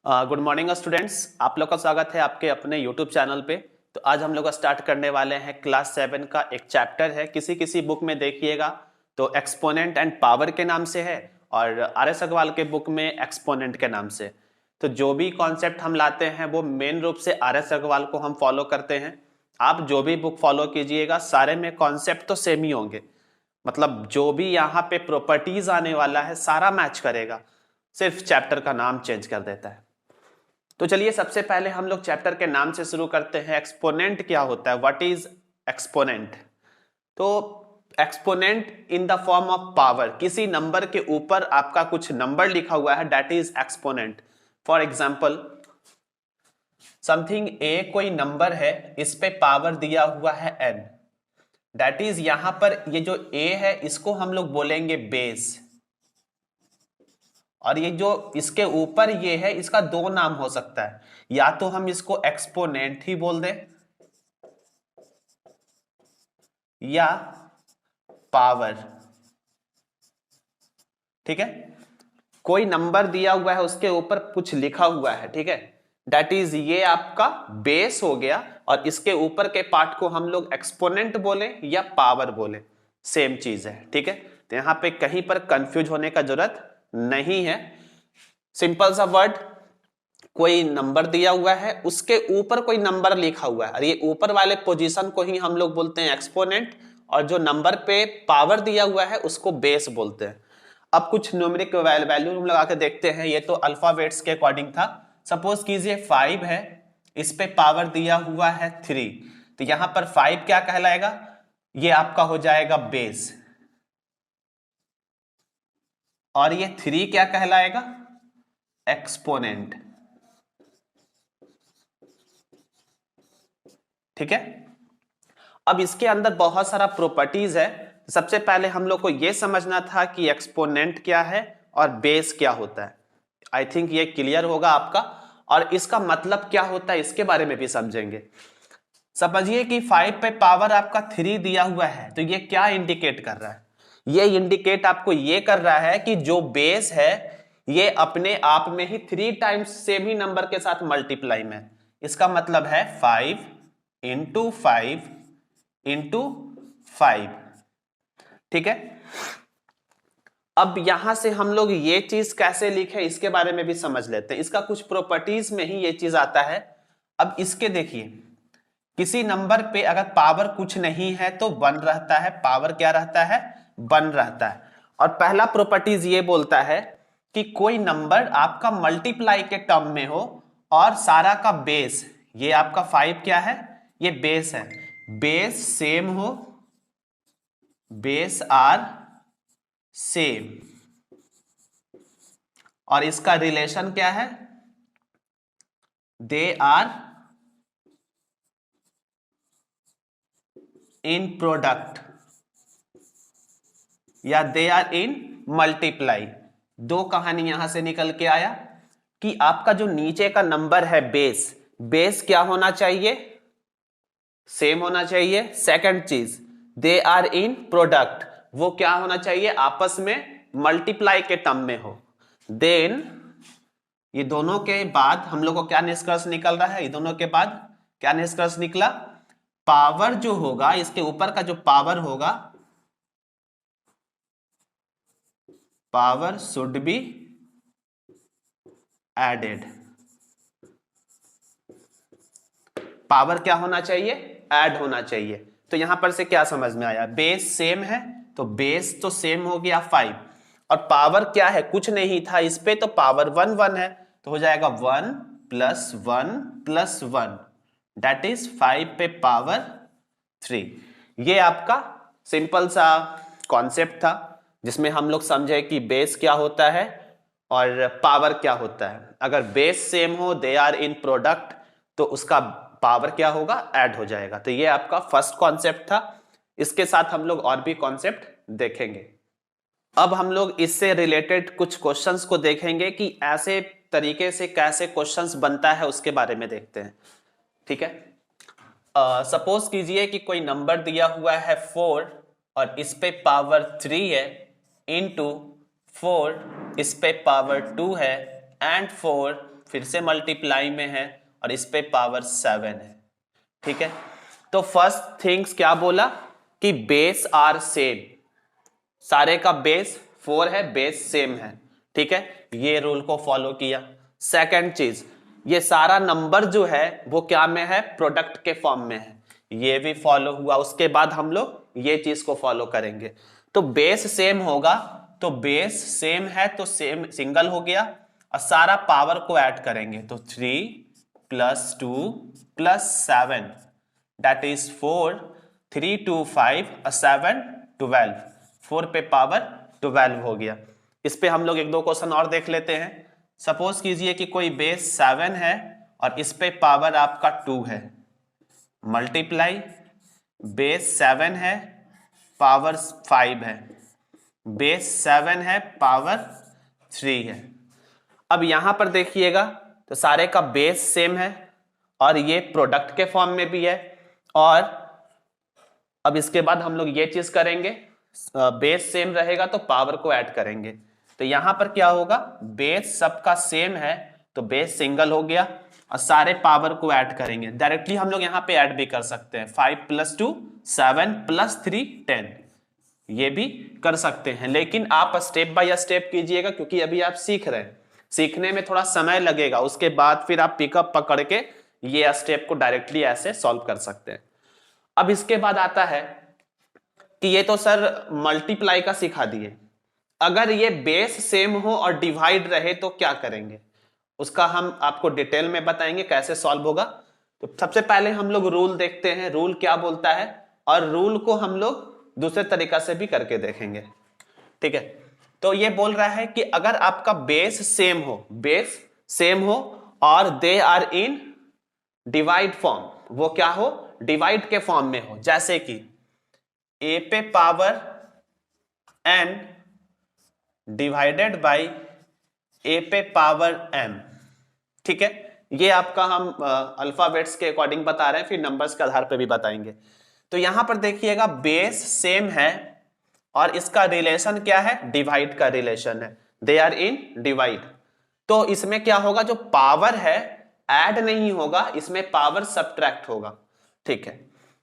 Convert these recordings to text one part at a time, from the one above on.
Good morning students, आप लोग का स्वागत है आपके अपने यूट्यूब चैनल पे। तो आज हम लोग स्टार्ट करने वाले हैं क्लास 7 का एक चैप्टर है। किसी बुक में देखिएगा तो एक्सपोनेंट एंड पावर के नाम से है और आर एस अग्रवाल के बुक में एक्सपोनेंट के नाम से। तो जो भी कॉन्सेप्ट हम लाते हैं वो मेन रूप से आर एस अग्रवाल को हम फॉलो करते हैं। आप जो भी बुक फॉलो कीजिएगा सारे में कॉन्सेप्ट तो सेम ही होंगे, मतलब जो भी यहाँ पे प्रॉपर्टीज आने वाला है सारा मैच करेगा, सिर्फ चैप्टर का नाम चेंज कर देता है। तो चलिए सबसे पहले हम लोग चैप्टर के नाम से शुरू करते हैं। एक्सपोनेंट क्या होता है, व्हाट इज एक्सपोनेंट? तो exponent in the form of power, किसी नंबर के ऊपर आपका कुछ नंबर लिखा हुआ है, that is exponent. For example something a कोई नंबर है, इस पे पावर दिया हुआ है n, दैट इज यहां पर ये जो a है इसको हम लोग बोलेंगे बेस, और ये जो इसके ऊपर ये है इसका दो नाम हो सकता है, या तो हम इसको एक्सपोनेंट ही बोल दें या पावर। ठीक है, कोई नंबर दिया हुआ है उसके ऊपर कुछ लिखा हुआ है, ठीक है, दैट इज ये आपका बेस हो गया, और इसके ऊपर के पार्ट को हम लोग एक्सपोनेंट बोले या पावर बोले, सेम चीज है। ठीक है, तो यहां पे कहीं पर कंफ्यूज होने का जरूरत नहीं है। सिंपल सा वर्ड, कोई नंबर दिया हुआ है उसके ऊपर कोई नंबर लिखा हुआ है, और ये ऊपर वाले पोजीशन को ही हम लोग बोलते हैं एक्सपोनेंट, और जो नंबर पे पावर दिया हुआ है उसको बेस बोलते हैं। अब कुछ न्यूमेरिक वैल्यू हम लगा के देखते हैं। ये तो अल्फाबेट्स के अकॉर्डिंग था। सपोज कीजिए 5 है, इस पे पावर दिया हुआ है 3, तो यहां पर 5 क्या कहलाएगा, ये आपका हो जाएगा बेस, और ये 3 क्या कहलाएगा, एक्सपोनेंट। ठीक है, अब इसके अंदर बहुत सारा प्रॉपर्टीज है। सबसे पहले हम लोग को यह समझना था कि एक्सपोनेंट क्या है और बेस क्या होता है। आई थिंक ये क्लियर होगा आपका, और इसका मतलब क्या होता है इसके बारे में भी समझेंगे। समझिए कि 5 पे पावर आपका 3 दिया हुआ है, तो ये क्या इंडिकेट कर रहा है, ये इंडिकेट आपको ये कर रहा है कि जो बेस है ये अपने आप में ही 3 टाइम्स सेम ही नंबर के साथ मल्टीप्लाई में। इसका मतलब है 5 इंटू 5 इंटू 5। ठीक है, अब यहां से हम लोग ये चीज कैसे लिखे इसके बारे में भी समझ लेते हैं। इसका कुछ प्रॉपर्टीज में ही ये चीज आता है। अब इसके देखिए, किसी नंबर पे अगर पावर कुछ नहीं है तो 1 रहता है, पावर क्या रहता है, 1 रहता है। और पहला प्रॉपर्टीज ये बोलता है कि कोई नंबर आपका मल्टीप्लाई के टर्म में हो और सारा का बेस, ये आपका 5 क्या है, ये बेस है, बेस सेम हो, बेस आर सेम, और इसका रिलेशन क्या है, दे आर इन प्रोडक्ट या दे आर इन मल्टीप्लाई। दो कहानी यहां से निकल के आया कि आपका जो नीचे का नंबर है बेस, बेस क्या होना चाहिए, सेम होना चाहिए। सेकंड चीज, दे आर इन प्रोडक्ट, वो क्या होना चाहिए, आपस में मल्टीप्लाई के टर्म में हो। देन ये दोनों के बाद हम लोग को क्या निष्कर्ष निकल रहा है, ये दोनों के बाद क्या निष्कर्ष निकला, पावर जो होगा, इसके ऊपर का जो पावर होगा, power should be added. Power क्या होना चाहिए, ऐड होना चाहिए। तो यहां पर से क्या समझ में आया, बेस सेम है तो बेस तो सेम हो गया 5, और पावर क्या है, कुछ नहीं था इस पे, तो पावर 1 1 है, तो हो जाएगा 1 प्लस 1 प्लस 1, दैट इज 5 पे पावर 3। ये आपका सिंपल सा कॉन्सेप्ट था जिसमें हम लोग समझे कि बेस क्या होता है और पावर क्या होता है। अगर बेस सेम हो, दे आर इन प्रोडक्ट, तो उसका पावर क्या होगा, ऐड हो जाएगा। तो ये आपका फर्स्ट कॉन्सेप्ट था। इसके साथ हम लोग और भी कॉन्सेप्ट देखेंगे। अब हम लोग इससे रिलेटेड कुछ क्वेश्चंस को देखेंगे कि ऐसे तरीके से कैसे क्वेश्चंस बनता है उसके बारे में देखते हैं। ठीक है, सपोज कीजिए कि कोई नंबर दिया हुआ है 4 और इस पे पावर 3 है, इनटू 4 इस पे पावर 2 है, एंड 4 फिर से मल्टीप्लाई में है और इस पे पावर 7 है। ठीक है, तो फर्स्ट थिंग्स क्या बोला कि बेस आर सेम, सारे का बेस 4 है, बेस सेम है। ठीक है, ये रूल को फॉलो किया। सेकंड चीज, ये सारा नंबर जो है वो क्या में है, प्रोडक्ट के फॉर्म में है, ये भी फॉलो हुआ। उसके बाद हम लोग ये चीज को फॉलो करेंगे। तो बेस सेम होगा, तो बेस सेम है तो सेम सिंगल हो गया, और सारा पावर को ऐड करेंगे तो 3 + 2 + 7 दैट इज 4, 3 2 5 और 7 12, 4 पे पावर 12 हो गया। इस पे हम लोग एक दो क्वेश्चन और देख लेते हैं। सपोज कीजिए कि कोई बेस 7 है और इस पे पावर आपका 2 है, मल्टीप्लाई बेस 7 है पावर 5 है, बेस 7 है पावर 3 है। अब यहां पर देखिएगा तो सारे का बेस सेम है और ये प्रोडक्ट के फॉर्म में भी है। और अब इसके बाद हम लोग ये चीज करेंगे, बेस सेम रहेगा तो पावर को ऐड करेंगे। तो यहां पर क्या होगा, बेस सबका सेम है तो बेस सिंगल हो गया और सारे पावर को ऐड करेंगे। डायरेक्टली हम लोग यहाँ पे ऐड भी कर सकते हैं, 5 + 2 7 + 3 10, ये भी कर सकते हैं। लेकिन आप स्टेप बाय स्टेप कीजिएगा क्योंकि अभी आप सीख रहे हैं, सीखने में थोड़ा समय लगेगा। उसके बाद फिर आप पिकअप पकड़ के ये स्टेप को डायरेक्टली ऐसे सॉल्व कर सकते हैं। अब इसके बाद आता है कि ये तो सर मल्टीप्लाई का सिखा दिए, अगर ये बेस सेम हो और डिवाइड रहे तो क्या करेंगे, उसका हम आपको डिटेल में बताएंगे कैसे सॉल्व होगा। तो सबसे पहले हम लोग रूल देखते हैं, रूल क्या बोलता है, और रूल को हम लोग दूसरे तरीका से भी करके देखेंगे। ठीक है, तो ये बोल रहा है कि अगर आपका बेस सेम हो, बेस सेम हो और they are in divide form, वो क्या हो, डिवाइड के फॉर्म में हो, जैसे कि a पे power n divided by a पे पावर m। ठीक है, ये आपका हम अल्फाबेट्स के अकॉर्डिंग बता रहे हैं, फिर नंबर्स के आधार पे भी बताएंगे। तो यहां पर देखिएगा बेस सेम है और इसका रिलेशन क्या है, डिवाइड का रिलेशन है, दे आर इन डिवाइड। तो इसमें क्या होगा, जो पावर है ऐड नहीं होगा, इसमें पावर सब्ट्रैक्ट होगा। ठीक है,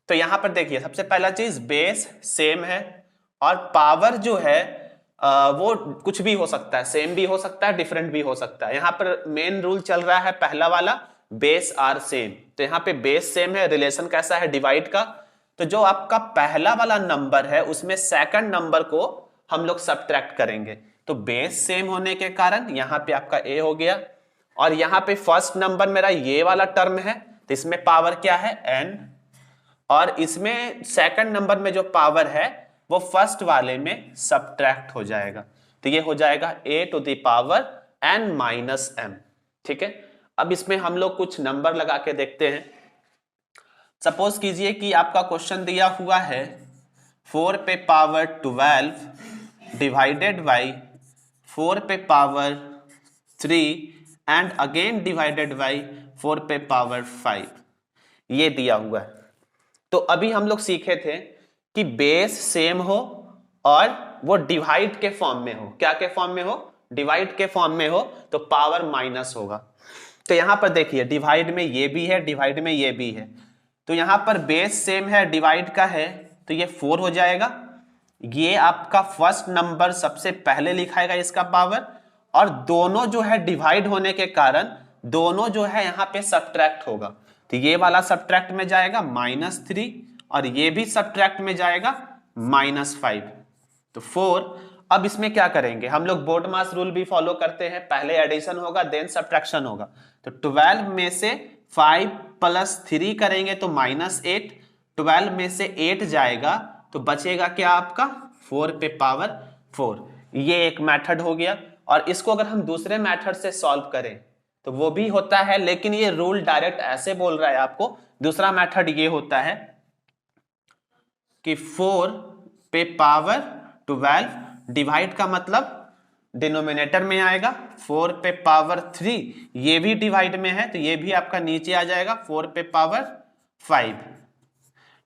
तो यहां पर देखिए सबसे पहला चीज बेस सेम है और पावर जो है वो कुछ भी हो सकता है, सेम भी हो सकता है, डिफरेंट भी हो सकता है। यहां पर मेन रूल चल रहा है पहला वाला, बेस आर सेम। तो यहां पे बेस सेम है, रिलेशन कैसा है, डिवाइड का। तो जो आपका पहला वाला नंबर है उसमें सेकंड नंबर को हम लोग सब्ट्रैक्ट करेंगे। तो बेस सेम होने के कारण यहां पे आपका a हो गया, और यहां पे फर्स्ट नंबर मेरा ये वाला टर्म है तो इसमें पावर क्या है, n, और इसमें सेकंड नंबर में जो पावर है वो फर्स्ट वाले में सब्ट्रैक्ट हो जाएगा। तो ये हो जाएगा a⁻n - m। ठीक है, अब इसमें हम लोग कुछ नंबर लगा के देखते हैं। सपोज कीजिए कि आपका क्वेश्चन दिया हुआ है 4 पे पावर 12 डिवाइडेड बाई 4 पे power 3 and again divided by 4 पे पावर 5, ये दिया हुआ है। तो अभी हम लोग सीखे थे कि बेस सेम हो और वो डिवाइड के फॉर्म में हो। क्या के फॉर्म में हो, डिवाइड के फॉर्म में हो, तो पावर माइनस होगा। तो यहां पर देखिए डिवाइड में ये भी है, डिवाइड में ये भी है। तो यहां पर बेस सेम है, डिवाइड का है, तो ये 4 हो जाएगा। ये आपका फर्स्ट नंबर सबसे पहले लिखाएगा इसका पावर, और दोनों जो है डिवाइड होने के कारण दोनों जो है यहां पे सब्ट्रैक्ट होगा। तो ये वाला सब्ट्रैक्ट में जाएगा -3 और ये भी सब्ट्रैक्ट में जाएगा -5, तो 4। अब इसमें क्या करेंगे, हम लोग बोर्ड मास रूल भी फॉलो करते हैं, पहले एडिशन होगा देन सब्ट्रैक्शन होगा। तो 12 में से 5 + 3 करेंगे तो -8, 12 में से 8 जाएगा तो बचेगा क्या आपका 4 पे पावर 4। ये एक मेथड हो गया। और इसको अगर हम दूसरे मेथड से सॉल्व करें तो वो भी होता है, लेकिन ये रूल डायरेक्ट ऐसे बोल रहा है आपको। दूसरा मेथड ये होता है कि 4 पे पावर 12 डिवाइड का मतलब डिनोमिनेटर में आएगा, 4 पे पावर 3 ये भी डिवाइड में है तो ये भी आपका नीचे आ जाएगा 4 पे पावर 5।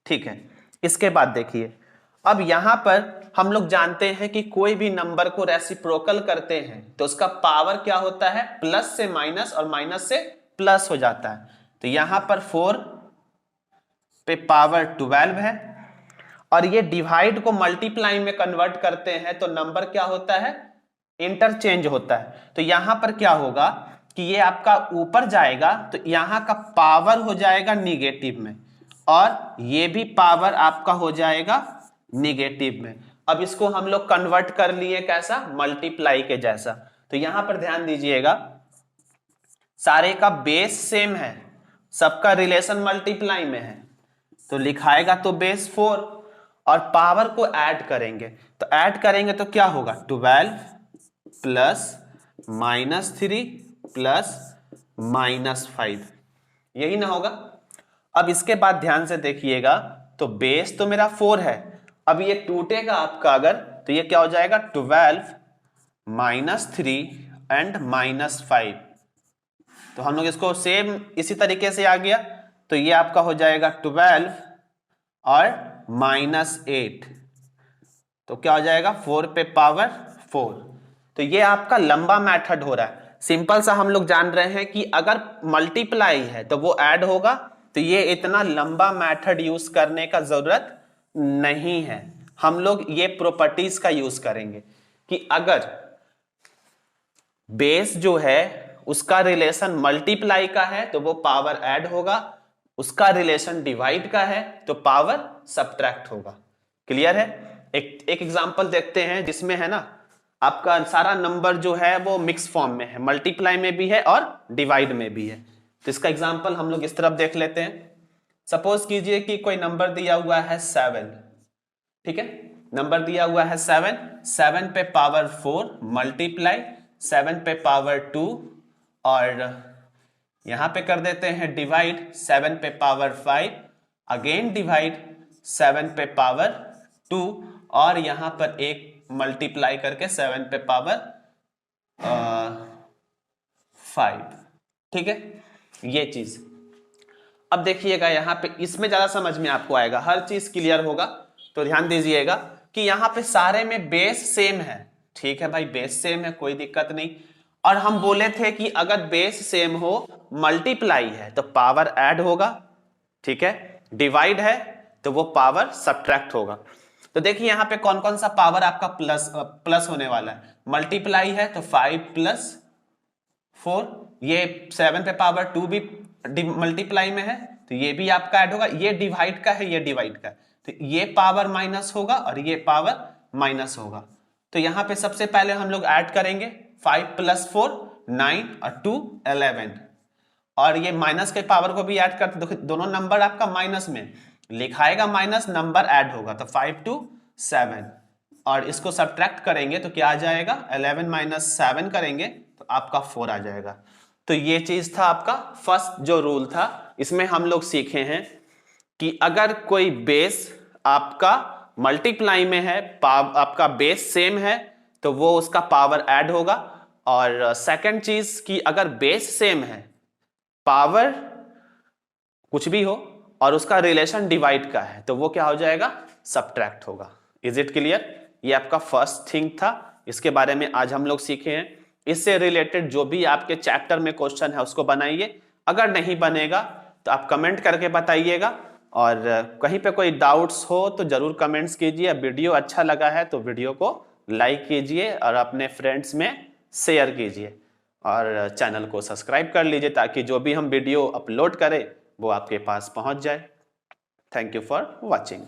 ठीक है, इसके बाद देखिए अब यहां पर हम लोग जानते हैं कि कोई भी नंबर को रेसिप्रोकल करते हैं तो उसका पावर क्या होता है, प्लस से माइनस और माइनस से प्लस हो जाता है। तो यहां पर 4 पे पावर 12 है और ये डिवाइड को मल्टीप्लाई में कन्वर्ट करते हैं तो नंबर क्या होता है, इंटरचेंज होता है। तो यहां पर क्या होगा कि ये आपका ऊपर जाएगा तो यहां का पावर हो जाएगा निगेटिव में और ये भी पावर आपका हो जाएगा निगेटिव में। अब इसको हम लोग कन्वर्ट कर लिए कैसा, मल्टीप्लाई के जैसा। तो यहां पर ध्यान दीजिएगा, सारे का बेस सेम है, सबका रिलेशन मल्टीप्लाई में है, तो लिखाएगा तो बेस 4 और पावर को ऐड करेंगे। तो ऐड करेंगे तो क्या होगा, 12 प्लस -3 प्लस -5, यही ना होगा। अब इसके बाद ध्यान से देखिएगा, तो बेस तो मेरा 4 है, अब ये टूटेगा आपका अगर, तो ये क्या हो जाएगा, 12 -3 एंड -5। तो हम लोग इसको सेम इसी तरीके से आ गया, तो ये आपका हो जाएगा 12 और -8, तो क्या हो जाएगा 4 पे पावर 4। तो ये आपका लंबा मेथड हो रहा है। सिंपल सा हम लोग जान रहे हैं कि अगर मल्टीप्लाई है तो वो ऐड होगा, तो ये इतना लंबा मेथड यूज करने का जरूरत नहीं है। हम लोग ये प्रॉपर्टीज का यूज करेंगे कि अगर बेस जो है उसका रिलेशन मल्टीप्लाई का है तो वो पावर ऐड होगा, उसका रिलेशन डिवाइड का है तो पावर सब्ट्रैक्ट होगा। क्लियर है। एक एग्जांपल देखते हैं जिसमें है ना आपका सारा नंबर जो है वो मिक्स फॉर्म में है, मल्टीप्लाई में भी है और डिवाइड में भी है। तो इसका एग्जांपल हम लोग इस तरफ देख लेते हैं। सपोज कीजिए कि कोई नंबर दिया हुआ है 7, ठीक है, नंबर दिया हुआ है 7, 7 पे पावर 4 मल्टीप्लाई 7 पे पावर 2 और यहां पे कर देते हैं डिवाइड 7 पे पावर 5, अगेन डिवाइड 7 पे पावर 2 और यहां पर एक मल्टीप्लाई करके 7 पे पावर 5। ठीक है, ये चीज अब देखिएगा यहां पे, इसमें ज्यादा समझ में आपको आएगा, हर चीज क्लियर होगा। तो ध्यान दीजिएगा कि यहां पे सारे में बेस सेम है। ठीक है भाई, बेस सेम है, कोई दिक्कत नहीं। और हम बोले थे कि अगर बेस सेम हो, मल्टीप्लाई है तो पावर ऐड होगा, ठीक है, डिवाइड है तो वो पावर सब्ट्रैक्ट होगा। तो देखिए यहां पे कौन कौन सा पावर आपका प्लस होने वाला है। मल्टीप्लाई है तो 5 + 4, ये 7 पे पावर 2 भी मल्टीप्लाई में है तो ये भी आपका ऐड होगा। ये डिवाइड का है, ये डिवाइड का है, तो ये पावर माइनस होगा और ये पावर माइनस होगा। तो यहां पे सबसे पहले हम लोग ऐड करेंगे 5 + 4 9 और 2 11, और ये माइनस के पावर को भी ऐड करते, दोनों नंबर आपका माइनस में लिखाएगा, माइनस नंबर ऐड होगा तो 5 2 7, और इसको सब्ट्रैक्ट करेंगे तो क्या आ जाएगा, 11 - 7 करेंगे तो आपका 4 आ जाएगा। तो ये चीज था आपका फर्स्ट जो रूल था। इसमें हम लोग सीखे हैं कि अगर कोई बेस आपका मल्टीप्लाई में है, आपका बेस सेम है तो वो उसका पावर ऐड होगा। और सेकंड चीज कि अगर बेस सेम है, पावर कुछ भी हो और उसका रिलेशन डिवाइड का है तो वो क्या हो जाएगा, सब्ट्रैक्ट होगा। Is it clear. ये आपका फर्स्ट थिंग था, इसके बारे में आज हम लोग सीखे हैं। इससे रिलेटेड जो भी आपके चैप्टर में क्वेश्चन है उसको बनाइए, अगर नहीं बनेगा तो आप कमेंट करके बताइएगा, और कहीं पे कोई डाउट्स हो तो जरूर कमेंट्स कीजिए। वीडियो अच्छा लगा है तो वीडियो को लाइक कीजिए और अपने फ्रेंड्स में शेयर कीजिए, और चैनल को सब्सक्राइब कर लीजिए ताकि जो भी हम वीडियो अपलोड करें वो आपके पास पहुंच जाए। Thank you for watching.